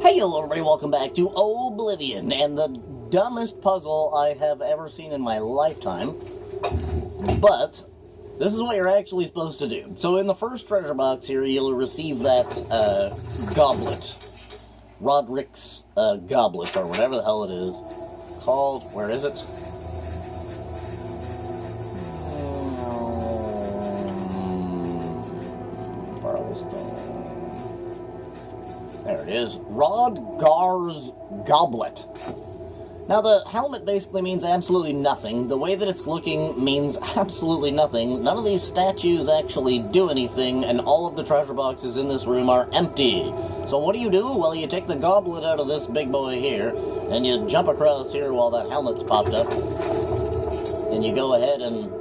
Hey, hello everybody, welcome back to Oblivion, and the dumbest puzzle I have ever seen in my lifetime. But this is what you're actually supposed to do. So in the first treasure box here, you'll receive that goblet. Roderick's goblet, or whatever the hell it is. Called, where is it? There it is. Rodgar's Goblet. Now, the helmet basically means absolutely nothing. The way that it's looking means absolutely nothing. None of these statues actually do anything, and all of the treasure boxes in this room are empty. So what do? Well, you take the goblet out of this big boy here, and you jump across here while that helmet's popped up, and you go ahead and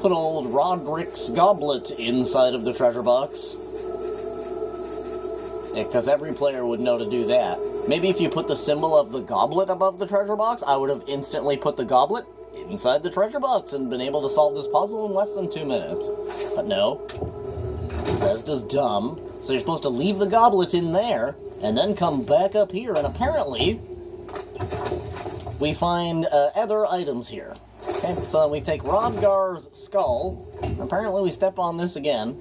put old Roderick's Goblet inside of the treasure box. Because every player would know to do that. Maybe if you put the symbol of the goblet above the treasure box, I would have instantly put the goblet inside the treasure box and been able to solve this puzzle in less than 2 minutes. But no. Bethesda's dumb. So you're supposed to leave the goblet in there, and then come back up here, and apparently we find other items here. Okay, so we take Rodgar's skull, apparently we step on this again.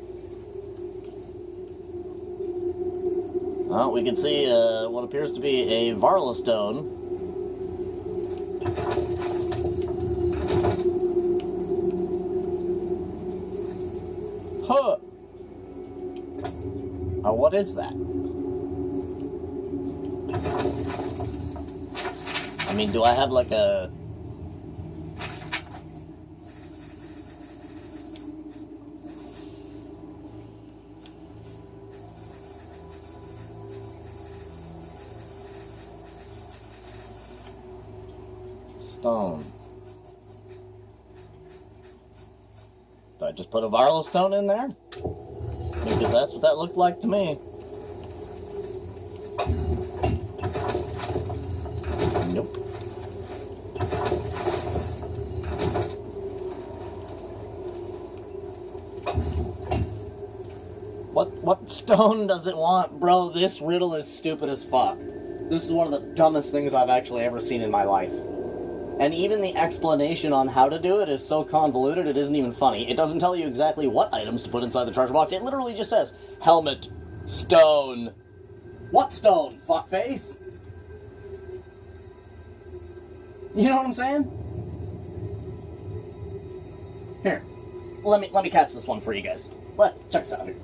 Well, we can see what appears to be a Varla stone. Huh! What is that? I mean, do I have like a... stone. Did I just put a Varla stone in there? Because that's what that looked like to me. Nope. What stone does it want? Bro, this riddle is stupid as fuck. This is one of the dumbest things I've actually ever seen in my life. And even the explanation on how to do it is so convoluted it isn't even funny. It doesn't tell you exactly what items to put inside the treasure box. It literally just says, helmet, stone. What stone, fuckface? You know what I'm saying? Here, let me catch this one for you guys. Check this out here.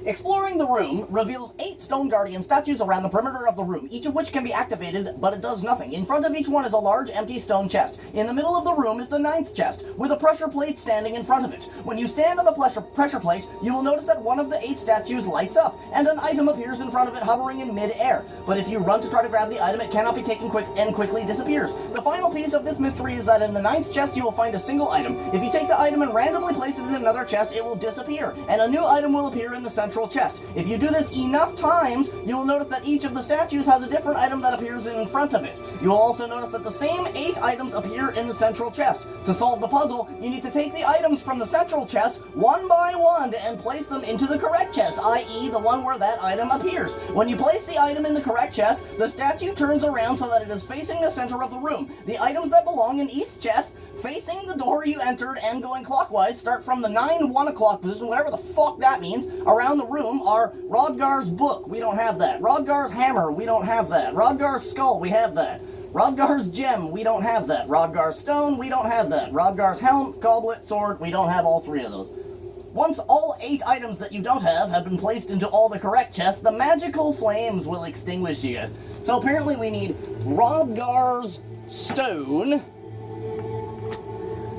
Exploring the room reveals 8 stone guardian statues around the perimeter of the room, each of which can be activated, but it does nothing. In front of each one is a large empty stone chest. In the middle of the room is the 9th chest, with a pressure plate standing in front of it. When you stand on the pressure plate, you will notice that one of the 8 statues lights up, and an item appears in front of it hovering in mid-air. But if you run to try to grab the item, it cannot be taken and quickly disappears. The final piece of this mystery is that in the 9th chest you will find a single item. If you take the item and randomly place it in another chest, it will disappear, and a new item will appear in the central chest. If you do this enough times, you will notice that each of the statues has a different item that appears in front of it. You will also notice that the same 8 items appear in the central chest. To solve the puzzle, you need to take the items from the central chest one by one and place them into the correct chest, i.e. the one where that item appears. When you place the item in the correct chest, the statue turns around so that it is facing the center of the room. The items that belong in each chest, facing the door you entered and going clockwise, start from the 1 o'clock position, whatever the fuck that means, around the room are Rodgar's book, we don't have that. Rodgar's hammer, we don't have that. Rodgar's skull, we have that. Rodgar's gem, we don't have that. Rodgar's stone, we don't have that. Rodgar's helm, goblet, sword, we don't have all 3 of those. Once all 8 items that you don't have been placed into all the correct chests, the magical flames will extinguish you guys. So apparently we need Rodgar's stone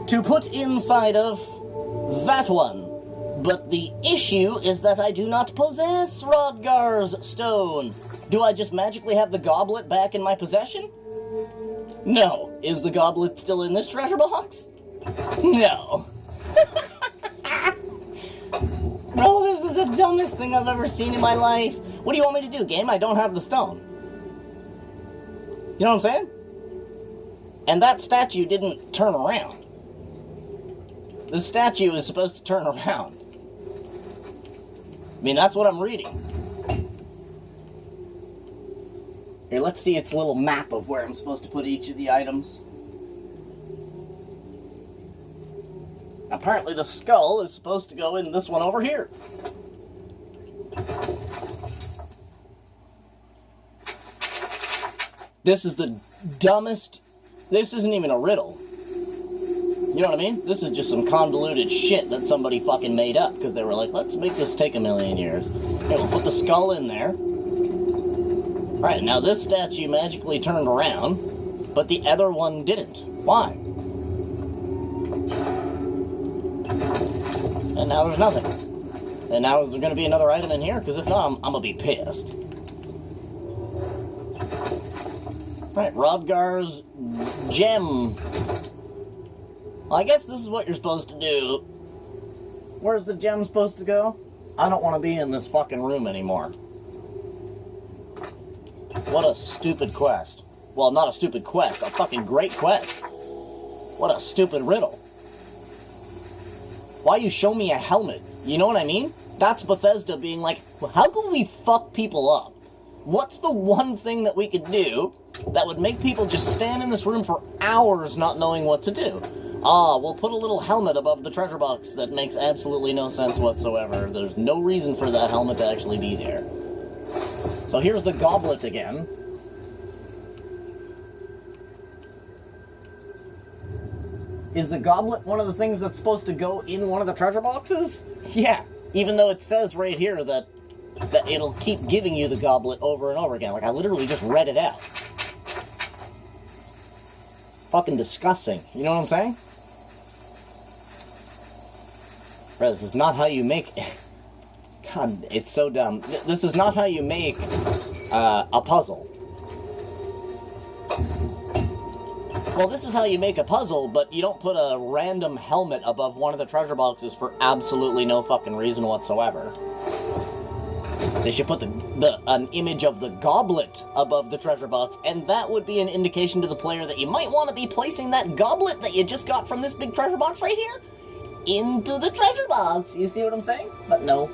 to put inside of that one. But the issue is that I do not possess Rodgar's stone. Do I just magically have the goblet back in my possession? No. Is the goblet still in this treasure box? No. Bro, this is the dumbest thing I've ever seen in my life. What do you want me to do, game? I don't have the stone. You know what I'm saying? And that statue didn't turn around. The statue is supposed to turn around. I mean, that's what I'm reading. Here, let's see its little map of where I'm supposed to put each of the items. Apparently the skull is supposed to go in this one over here. This is the dumbest... This isn't even a riddle. You know what I mean? This is just some convoluted shit that somebody fucking made up, because they were like, let's make this take 1,000,000 years. Okay, we'll put the skull in there. Alright, now this statue magically turned around, but the other one didn't. Why? And now there's nothing. And now is there going to be another item in here? Because if not, I'm going to be pissed. Alright, Rodgar's gem. Well, I guess this is what you're supposed to do. Where's the gem supposed to go? I don't want to be in this fucking room anymore. What a stupid quest. Well, not a stupid quest, a fucking great quest. What a stupid riddle. Why you show me a helmet? You know what I mean? That's Bethesda being like, well, how can we fuck people up? What's the one thing that we could do that would make people just stand in this room for hours not knowing what to do? Ah, we'll put a little helmet above the treasure box that makes absolutely no sense whatsoever. There's no reason for that helmet to actually be there. So here's the goblet again. Is the goblet one of the things that's supposed to go in one of the treasure boxes? Yeah, even though it says right here that it'll keep giving you the goblet over and over again. Like, I literally just read it out. Fucking disgusting. You know what I'm saying? Bro, this is not how you make... God, it's so dumb. This is not how you make a puzzle. Well, this is how you make a puzzle, but you don't put a random helmet above one of the treasure boxes for absolutely no fucking reason whatsoever. They should put an image of the goblet above the treasure box, and that would be an indication to the player that you might want to be placing that goblet that you just got from this big treasure box right here into the treasure box. You see what I'm saying? But no.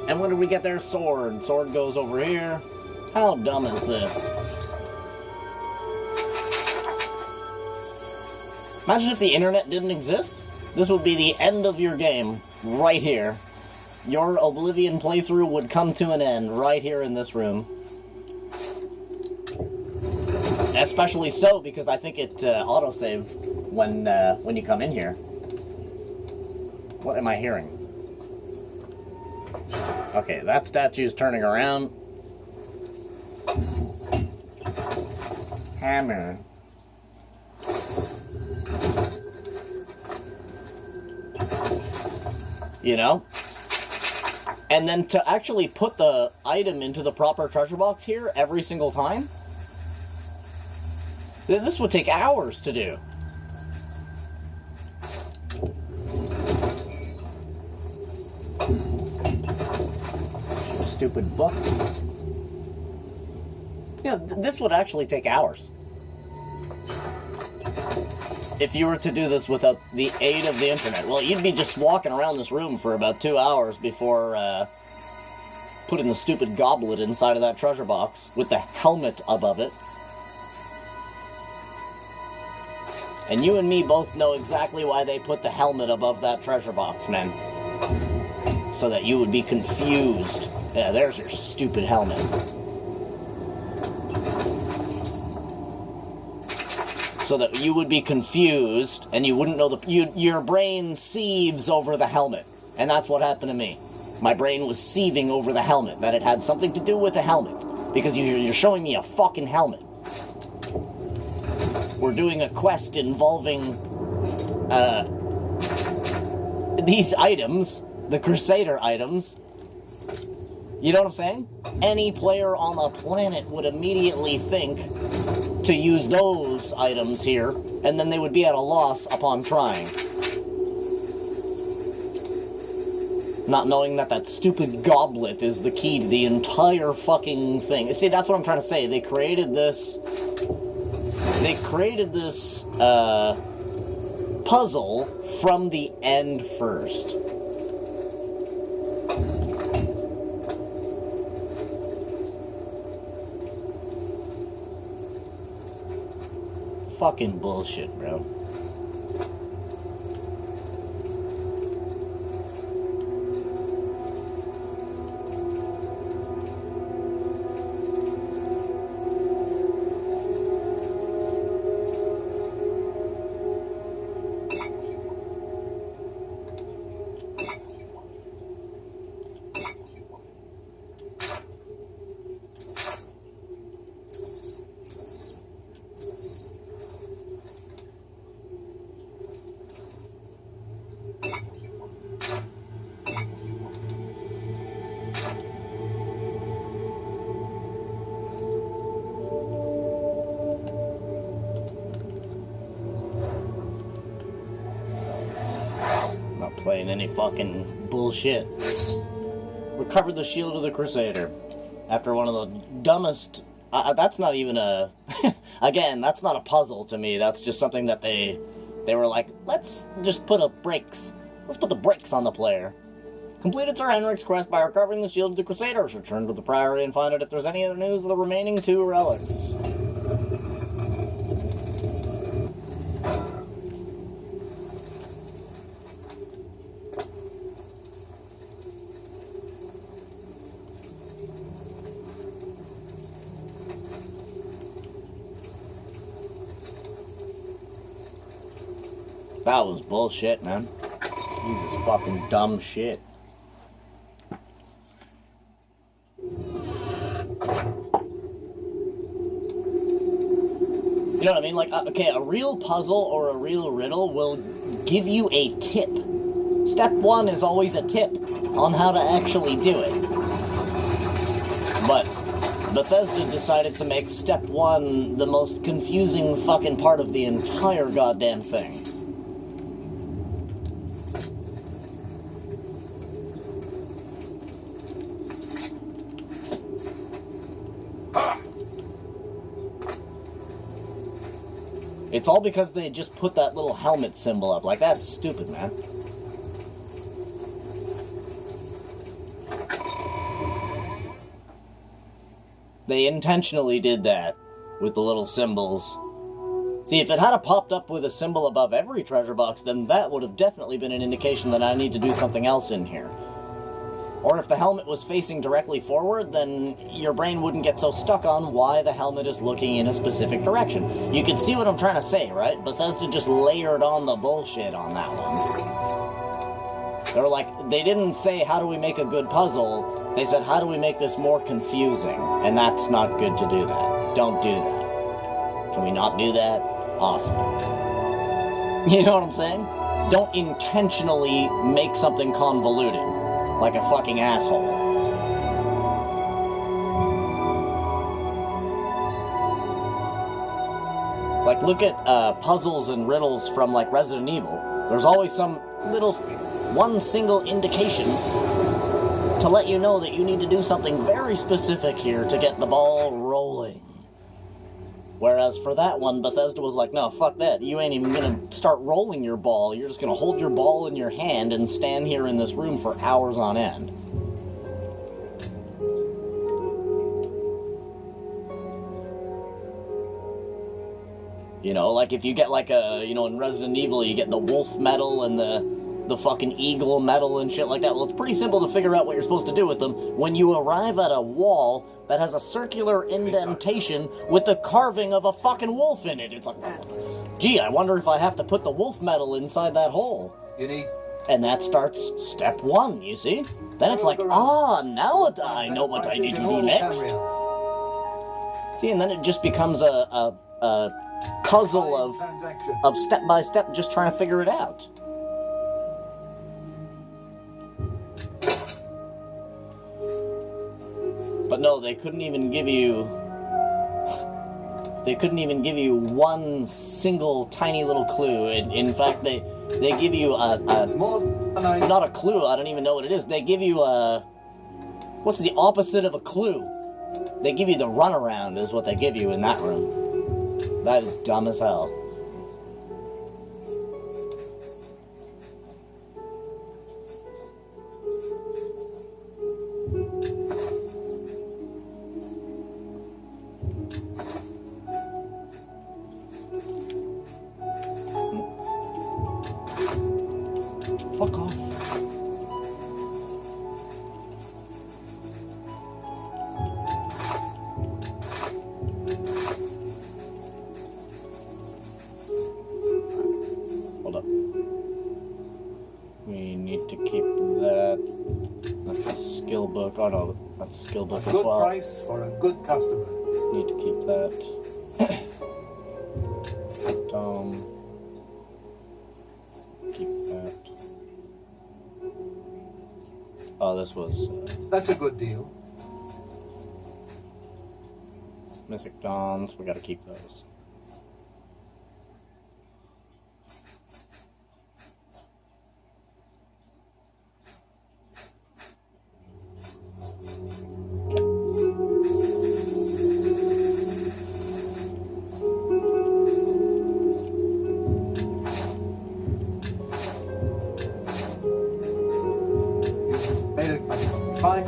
And when do we get their sword? Sword goes over here. How dumb is this? Imagine if the internet didn't exist. This would be the end of your game, right here. Your Oblivion playthrough would come to an end right here in this room. Especially so because I think it autosave when you come in here. What am I hearing? Okay, that statue's turning around. Hammer. You know? And then to actually put the item into the proper treasure box here every single time, this would take hours to do. Stupid book. You know, this would actually take hours. If you were to do this without the aid of the internet. Well, you'd be just walking around this room for about 2 hours before putting the stupid goblet inside of that treasure box with the helmet above it. And you and me both know exactly why they put the helmet above that treasure box, man. So that you would be confused. Yeah, there's your stupid helmet. So that you would be confused, and you wouldn't know your brain sieves over the helmet. And that's what happened to me. My brain was sieving over the helmet, that it had something to do with the helmet. Because you're showing me a fucking helmet. We're doing a quest involving, these items, the Crusader items. You know what I'm saying? Any player on the planet would immediately think to use those items here, and then they would be at a loss upon trying. Not knowing that that stupid goblet is the key to the entire fucking thing. See, that's what I'm trying to say. They created this puzzle from the end first. fucking bullshit, bro. Playing any fucking bullshit. Recovered the shield of the Crusader. After one of the dumbest... that's not even a... Again, that's not a puzzle to me. That's just something that they were like, let's just put brakes. Let's put the brakes on the player. Completed Sir Henrik's quest by recovering the shield of the Crusaders. Return to the Priory and find out if there's any other news of the remaining 2 relics. That was bullshit, man. Jesus fucking dumb shit. You know what I mean? Like, okay, a real puzzle or a real riddle will give you a tip. Step 1 is always a tip on how to actually do it. But Bethesda decided to make step 1 the most confusing fucking part of the entire goddamn thing. It's all because they just put that little helmet symbol up. Like, that's stupid, man. They intentionally did that with the little symbols. See, if it had popped up with a symbol above every treasure box, then that would have definitely been an indication that I need to do something else in here. Or if the helmet was facing directly forward, then your brain wouldn't get so stuck on why the helmet is looking in a specific direction. You can see what I'm trying to say, right? Bethesda just layered on the bullshit on that one. They're like, they didn't say, how do we make a good puzzle? They said, how do we make this more confusing? And that's not good to do that. Don't do that. Can we not do that? Awesome. You know what I'm saying? Don't intentionally make something convoluted. Like a fucking asshole. Like, look at puzzles and riddles from, like, Resident Evil. There's always some little, one single indication to let you know that you need to do something very specific here to get the ball rolling. Whereas for that one, Bethesda was like, no, fuck that. You ain't even gonna start rolling your ball. You're just gonna hold your ball in your hand and stand here in this room for hours on end. You know, like if you get like a, you know, in Resident Evil, you get the wolf medal and the fucking eagle medal and shit like that. Well, it's pretty simple to figure out what you're supposed to do with them. When you arrive at a wall that has a circular indentation with the carving of a fucking wolf in it. It's like, gee, I wonder if I have to put the wolf medal inside that hole. And that starts step 1, you see? Then it's like, now I know what I need to do next. See, and then it just becomes a puzzle of step by step just trying to figure it out. But no, they couldn't even give you one single tiny little clue. In fact, they give you not a clue, I don't even know what it is. They give you what's the opposite of a clue? They give you the runaround is what they give you in that room. That is dumb as hell. skill book. Oh no, that's a skill book as Good well. price for a good customer. Need to keep that. Keep that. Oh, this was... That's a good deal. Mythic Dawns, we gotta keep those. Fine.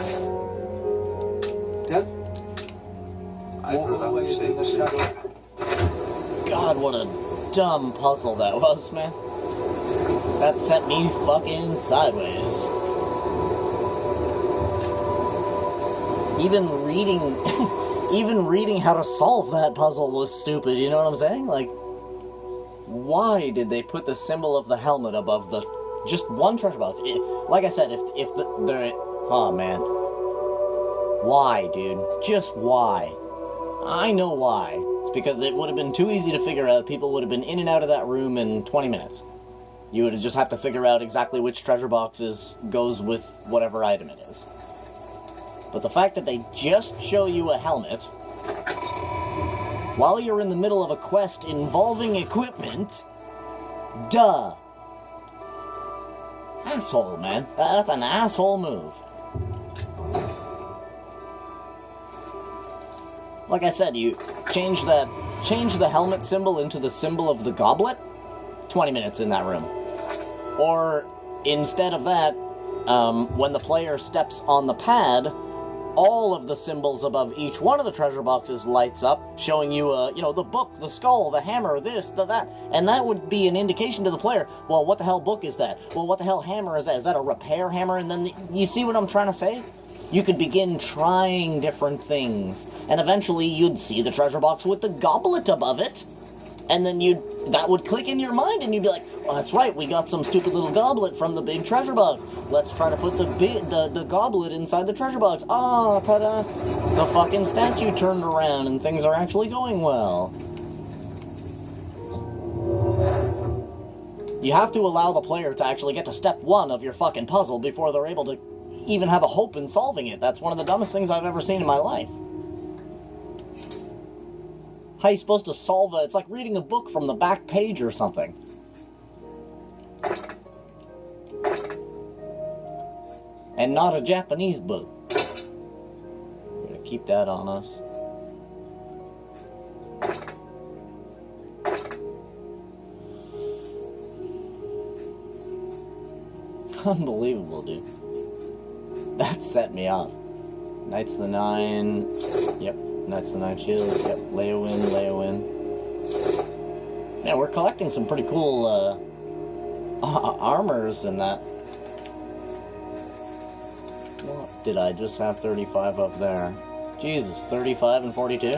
Dead? Walk away in the shadow. God, what a dumb puzzle that was, man. That set me fucking sideways. Even reading how to solve that puzzle was stupid, you know what I'm saying? Like, why did they put the symbol of the helmet above the... just one treasure box? Like I said, if the... Oh, man. Why, dude? Just why? I know why. It's because it would have been too easy to figure out. People would have been in and out of that room in 20 minutes. You would just have to figure out exactly which treasure boxes goes with whatever item it is. But the fact that they just show you a helmet while you're in the middle of a quest involving equipment, duh. Asshole, man. That's an asshole move. Like I said, you change the helmet symbol into the symbol of the goblet, 20 minutes in that room. Or, instead of that, when the player steps on the pad, all of the symbols above each one of the treasure boxes lights up, showing you, the book, the skull, the hammer, this, that. And that would be an indication to the player, well, what the hell book is that? Well, what the hell hammer is that? Is that a repair hammer? And then, you see what I'm trying to say? You could begin trying different things, and eventually you'd see the treasure box with the goblet above it, and then that would click in your mind, and you'd be like, oh, that's right, we got some stupid little goblet from the big treasure box. Let's try to put the goblet inside the treasure box. Ah, ta-da! The fucking statue turned around, and things are actually going well. You have to allow the player to actually get to step one of your fucking puzzle before they're able to even have a hope in solving it. That's one of the dumbest things I've ever seen in my life. How are you supposed to solve it? It's like reading a book from the back page or something. And not a Japanese book. We're gonna keep that on us. Unbelievable, dude. That set me off. Knights of the Nine. Yep. Knights of the Nine Shields. Yep. Leo in. Yeah, we're collecting some pretty cool armors in that. What did I just have 35 up there? Jesus, 35 and 42?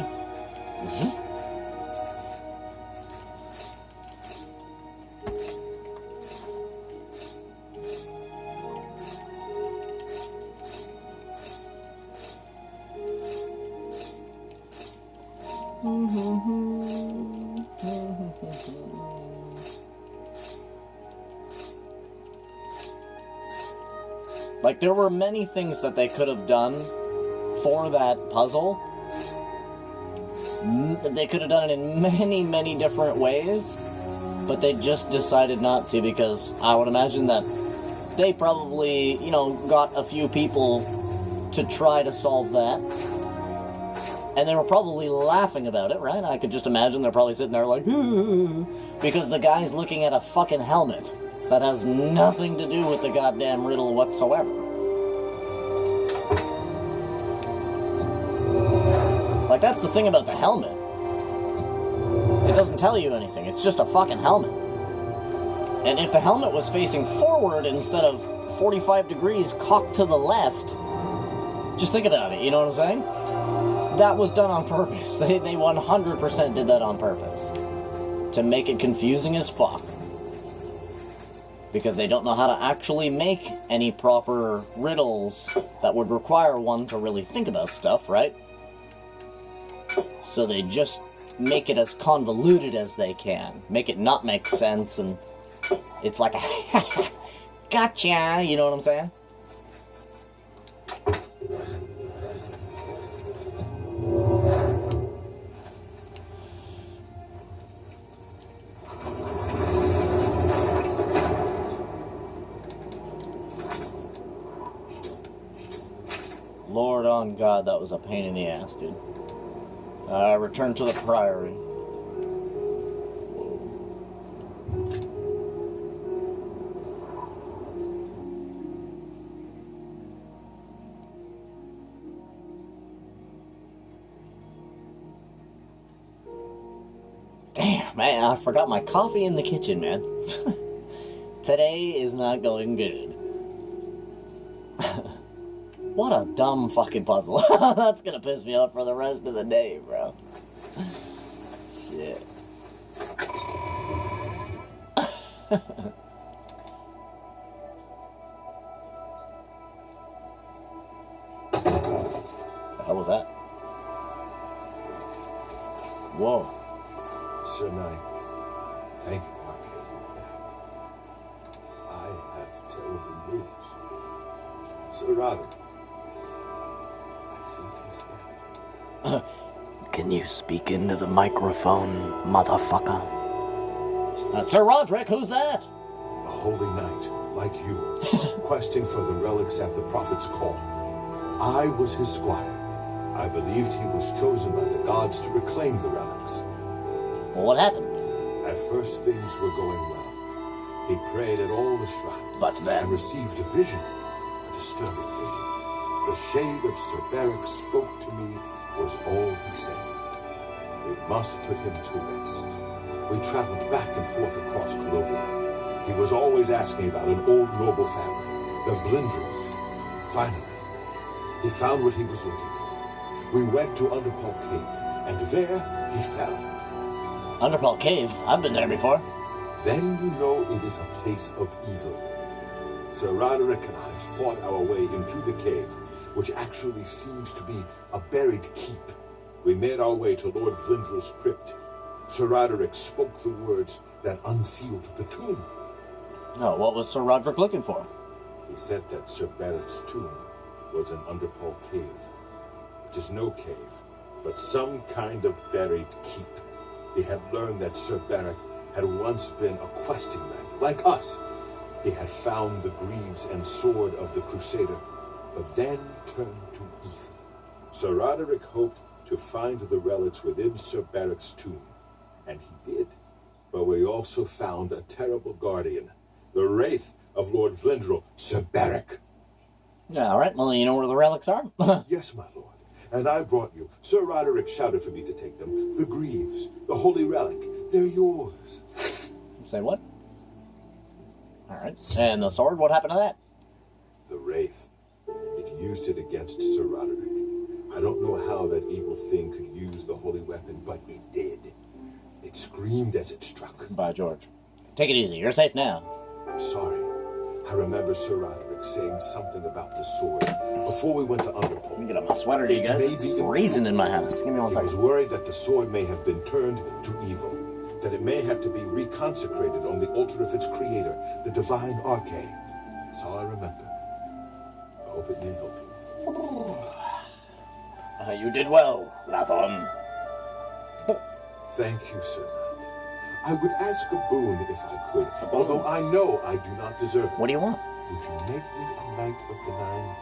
Like, there were many things that they could have done for that puzzle. They could have done it in many, many different ways, but they just decided not to, because I would imagine that they probably, got a few people to try to solve that, and they were probably laughing about it, right? I could just imagine they're probably sitting there like, because the guy's looking at a fucking helmet that has nothing to do with the goddamn riddle whatsoever. Like, that's the thing about the helmet. It doesn't tell you anything. It's just a fucking helmet. And if the helmet was facing forward instead of 45 degrees cocked to the left, just think about it, you know what I'm saying? That was done on purpose. They 100% did that on purpose. To make it confusing as fuck. Because they don't know how to actually make any proper riddles that would require one to really think about stuff, right? So they just make it as convoluted as they can. Make it not make sense, and it's like a gotcha, you know what I'm saying? Lord on God, that was a pain in the ass, dude. Return to the Priory. Damn, man, I forgot my coffee in the kitchen, man. Today is not going good. What a dumb fucking puzzle. That's gonna piss me off for the rest of the day, bro. Shit. The hell was that? Whoa. Sir Knight, thank you, Arcade. I have terrible news. Sir Roderick, I think he's dead. Can you speak into the microphone, motherfucker? Sir Roderick, who's that? A holy knight, like you, questing for the relics at the Prophet's call. I was his squire. I believed he was chosen by the gods to reclaim the relics. Well, what happened? At first, things were going well. He prayed at all the shrines, But then- and received a vision, a disturbing vision. The shade of Sir Beric spoke to me was all he said. We must put him to rest. We traveled back and forth across Oblivion. He was always asking about an old noble family, the Vlindrels. Finally, he found what he was looking for. We went to Underpaw Cave, and there he fell. Underpaw Cave? I've been there before. Then you know it is a place of evil. Sir Roderick and I fought our way into the cave, which actually seems to be a buried keep. We made our way to Lord Vlindrel's crypt. Sir Roderick spoke the words that unsealed the tomb. No, what was Sir Roderick looking for? He said that Sir Beric's tomb was an Underpaw Cave. It is no cave, but some kind of buried keep. He had learned that Sir Beric had once been a questing knight, like us. He had found the greaves and sword of the Crusader, but then turned to evil. Sir Roderick hoped to find the relics within Sir Beric's tomb, and he did. But we also found a terrible guardian, the wraith of Lord Vlindrel, Sir Beric. Yeah, alright, well, you know where the relics are? Yes, my lord. And I brought you. Sir Roderick shouted for me to take them. The greaves, the holy relic, they're yours. Say what? Alright, and the sword, what happened to that? The wraith. It used it against Sir Roderick. I don't know how that evil thing could use the holy weapon, but it did. It screamed as it struck. By George. Take it easy, you're safe now. I'm sorry. I remember Sir Roderick saying something about the sword before we went to Underpaw. Let me get up my sweater to you guys. It's freezing in my house. Give me one He was second. worried that the sword may have been turned to evil, that it may have to be reconsecrated on the altar of its creator, the divine Arcade. That's all I remember. I hope it may help you. You did well, Lathon. Thank you, Sir Knight. I would ask a boon if I could, although I know I do not deserve it. What do you want? Would you make me a Knight of the Nine?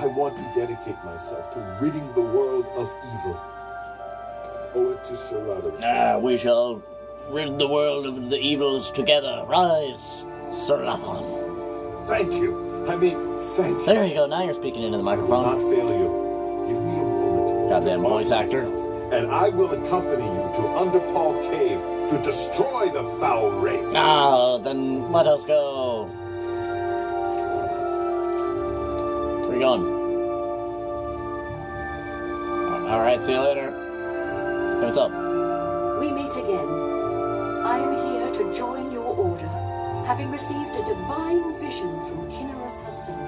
I want to dedicate myself to ridding the world of evil. I owe it to Sir Roderick. We shall rid the world of the evils together. Rise, Sir Lathon. Thank you. I mean, thank you. There you go, now you're speaking into the I will microphone. not fail you. Give me a moment. Goddamn to voice prepare actor. myself, and I will accompany you to Underpaw Cave to destroy the foul wraith. Ah, then let us go. Where you going? Alright, see you later. Hey, what's up? We meet again. I am here to join your order. having received a divine vision from Kinnereth herself.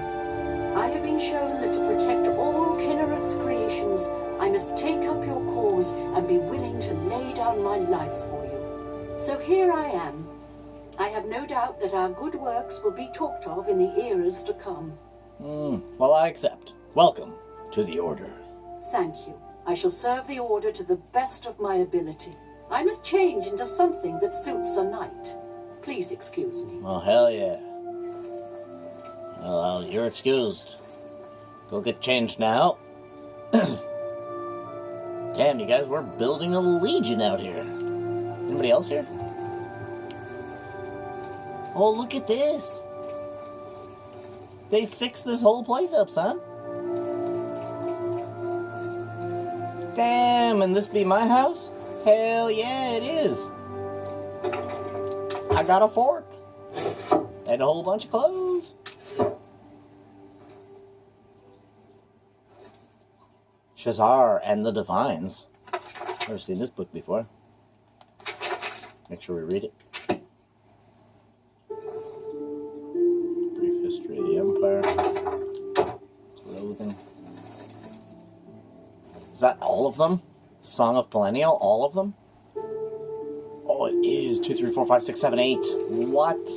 I have been shown that to protect all Kinnereth's creations, I must take up your cause and be willing to lay down my life for you. So here I am. I have no doubt that our good works will be talked of in the eras to come. Well, I accept. Welcome to the Order. Thank you. I shall serve the Order to the best of my ability. I must change into something that suits a knight. Please excuse me. Oh, hell yeah. Well, you're excused. Go get changed now. Damn, you guys, we're building a legion out here. Anybody else here? Oh, look at this. They fixed this whole place up, son. Damn, and this be my house? Hell yeah, it is. I got a fork. And a whole bunch of clothes. Shazar and the Divines. Never seen this book before. Make sure we read it. Brief history of the Empire. Loathing. Is that all of them? Song of Perennial? All of them? Oh, it is. 2, 3, 4, 5, 6, 7, 8. What?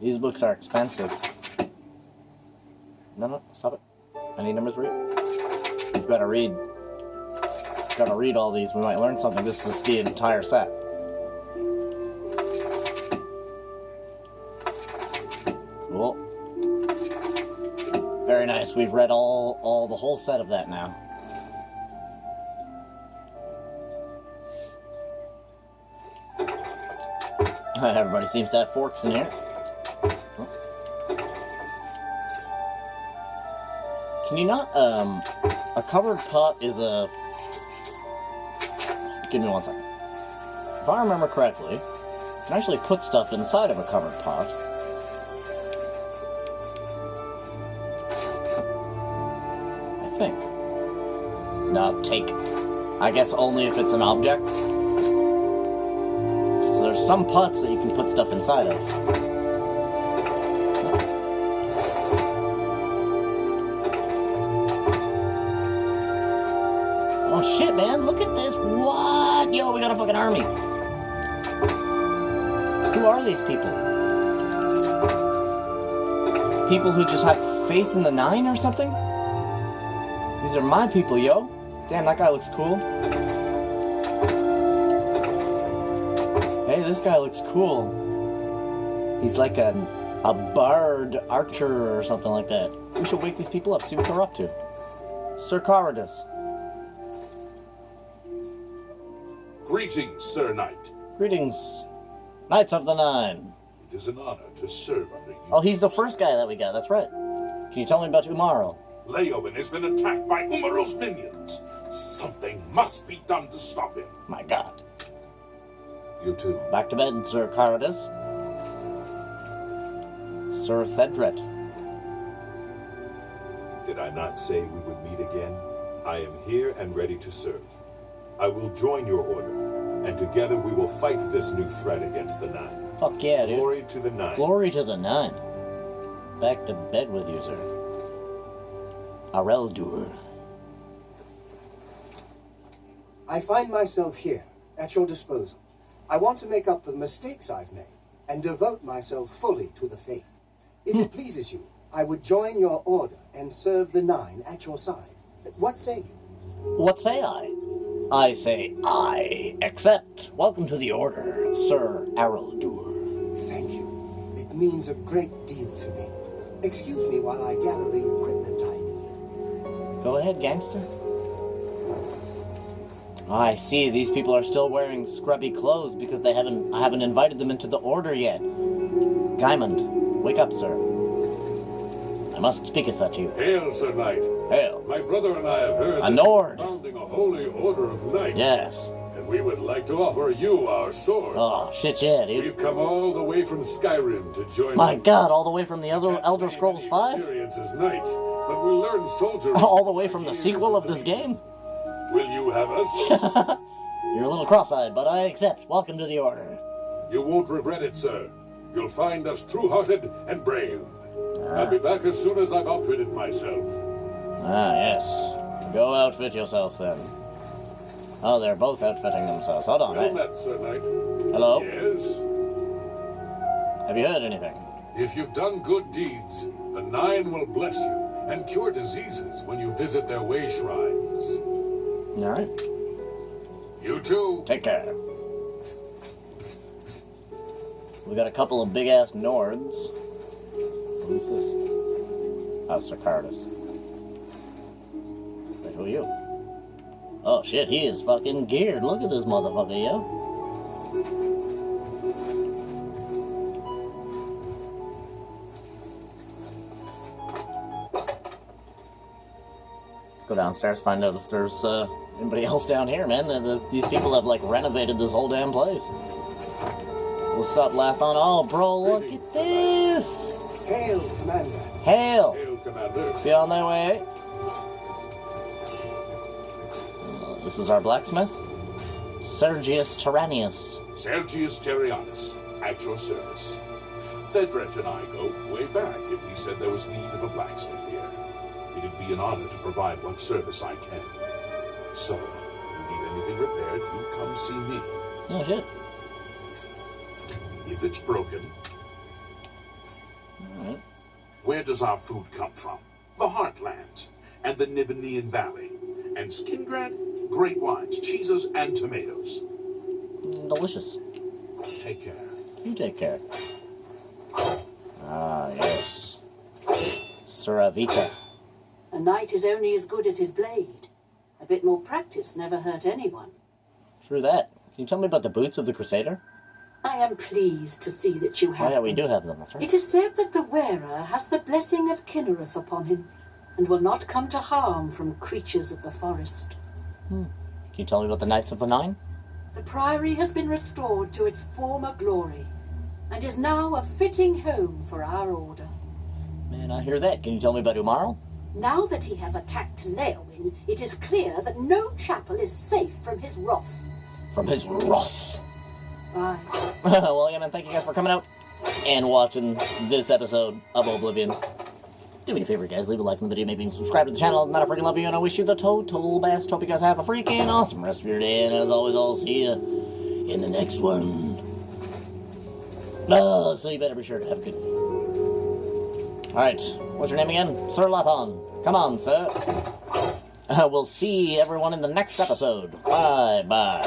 These books are expensive. No, stop it. I need number 3. We've got to read. Got to read all these. We might learn something. This is the entire set. Cool. Very nice. We've read all the whole set of that now. Everybody seems to have forks in here. Can you not, a covered pot is a... Give me one second. If I remember correctly, you can actually put stuff inside of a covered pot. I think. No, take. I guess only if it's an object. Because there's some pots that you can put stuff inside of. Oh shit, man, look at this. What? Yo, we got a fucking army. Who are these people? People who just have faith in the Nine or something? These are my people, yo. Damn, that guy looks cool. Hey, this guy looks cool. He's like a bard archer or something like that. We should wake these people up, see what they're up to. Sir Caradus. Greetings, Sir Knight. Greetings, Knights of the Nine. It is an honor to serve under you. Oh, he's the first guy that we got, that's right. Can you tell me about Umaro? Leoben has been attacked by Umaro's minions. Something must be done to stop him. My god. You too. Back to bed, Sir Caradus. Sir Thedret. Did I not say we would meet again? I am here and ready to serve. I will join your order, and together we will fight this new threat against the Nine. Fuck yeah, dude. Glory to the Nine. Glory to the Nine. Back to bed with you, sir. Areldur. I find myself here, at your disposal. I want to make up for the mistakes I've made, and devote myself fully to the faith. If it pleases you, I would join your order and serve the Nine at your side. What say you? What say I? I say I accept. Welcome to the Order, Sir Areldur. Thank you. It means a great deal to me. Excuse me while I gather the equipment I need. Go ahead, gangster. I see. These people are still wearing scrubby clothes because I haven't invited them into the Order yet. Gaimond, wake up, sir. I must speaketh at you. Hail, Sir Knight. Hail. My brother and I have heard A Nord. you're founding a holy order of knights. Yes. And we would like to offer you our sword. Oh, shit yeah, dude. We've come all the way from Skyrim to join My you. god, all the way from the other Can't Elder claim Scrolls any 5? experience as knights, but we learn soldiering. All the way from the years sequel of the this game? Will you have us? You're a little cross-eyed, but I accept. Welcome to the Order. You won't regret it, sir. You'll find us true-hearted and brave. I'll be back as soon as I've outfitted myself. Ah, yes. Go outfit yourself, then. Oh, they're both outfitting themselves. Hold on, Well hey. met, Sir Knight. Hello? Yes? Have you heard anything? If you've done good deeds, the Nine will bless you and cure diseases when you visit their way shrines. Alright. You too. Take care. We got a couple of big-ass Nords. Who's this? Oh, Sir Cardus. Wait, who are you? Oh, shit, he is fucking geared. Look at this motherfucker, yo. Let's go downstairs, find out if there's anybody else down here, man. These people have, like, renovated this whole damn place. What's up, Lathon? Oh, bro, look at this! Hail, Commander. Hail! Hail, Commander. Be on their way. This is our blacksmith. Sergius Tyrannius. Sergius Terrianus, at your service. Thedret and I go way back, and he said there was need of a blacksmith here. It'd be an honor to provide what service I can. So, you need anything repaired, you come see me. Oh, shit. If it's broken, Alright. where does our food come from? The Heartlands, and the Nibelheim Valley, and Skingrad, great wines, cheeses, and tomatoes. Delicious. Take care. You take care. Ah, yes. Suravita. A knight is only as good as his blade. A bit more practice never hurt anyone. True that. Can you tell me about the boots of the Crusader? I am pleased to see that you Oh, have yeah, we them. do have them. That's right. It is said that the wearer has the blessing of Kinnereth upon him, and will not come to harm from creatures of the forest. Can you tell me about the Knights of the Nine? The priory has been restored to its former glory, and is now a fitting home for our order. Man, I hear that. Can you tell me about Umarl? Now that he has attacked Leowin, it is clear that no chapel is safe from his wrath. From his wrath. Aye. Well, yeah, man, thank you guys for coming out and watching this episode of Oblivion. Do me a favor, guys. Leave a like on the video, maybe subscribe to the channel. Not a freaking love you, and I wish you the total best. Hope you guys have a freaking awesome rest of your day, and as always, I'll see you in the next one. Oh, so you better be sure to have a good... Alright, what's your name again? Sir Lathon. Come on, sir. We'll see everyone in the next episode. Bye-bye.